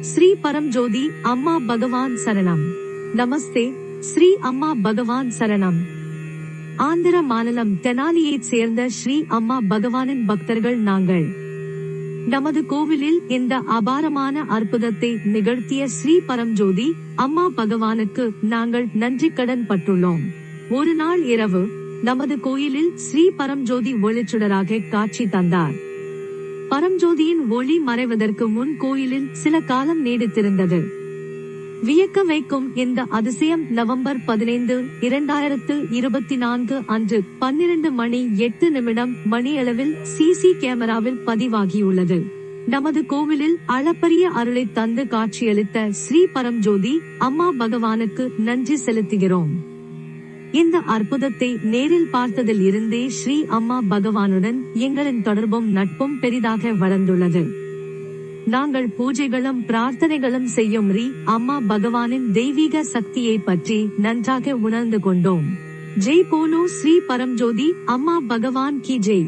ஸ்ரீ பரம்ஜோதி அம்மா பகவான் சரணம். நமஸ்தே, ஸ்ரீ அம்மா பகவான் சரணம். ஆந்திர மாநிலம் தெனாலியைச் சேர்ந்த ஸ்ரீ அம்மா பகவானின் பக்தர்கள் நாங்கள். நமது கோவிலில் இந்த அபாரமான அற்புதத்தை நிகழ்த்திய ஸ்ரீ பரம்ஜோதி அம்மா பகவானுக்கு நாங்கள் நன்றி கடன் பட்டுள்ளோம். ஒரு நாள் இரவு நமது கோயிலில் ஸ்ரீ பரம்ஜோதி ஒளிச்சுடராக காட்சி தந்தார். பரம்ஜோதியின் ஒளி மறைவதற்கு முன் கோயிலில் சில காலம் நீடித்திருந்தது. வியக்க வைக்கும் இந்த அதிசயம் நவம்பர் 15, 2024 அன்று 12:08 மணியளவில் சிசி கேமராவில் பதிவாகியுள்ளது. நமது கோவிலில் அளப்பரிய அருளை தந்து காட்சியளித்த ஸ்ரீ பரம்ஜோதி அம்மா பகவானுக்கு நன்றி செலுத்துகிறோம். இந்த அற்புதத்தை நேரில் பார்த்ததில் இருந்தே ஸ்ரீ அம்மா பகவானுடன் எங்களின் தொடர்பும் நட்பும் பெரிதாக வளர்ந்துள்ளது. நாங்கள் பூஜைகளும் பிரார்த்தனைகளும் செய்யும் அம்மா பகவானின் தெய்வீக சக்தியை பற்றி நன்றாக உணர்ந்து கொண்டோம். ஜெய் போலோ ஸ்ரீ பரம்ஜோதி அம்மா பகவான் கி ஜெய்.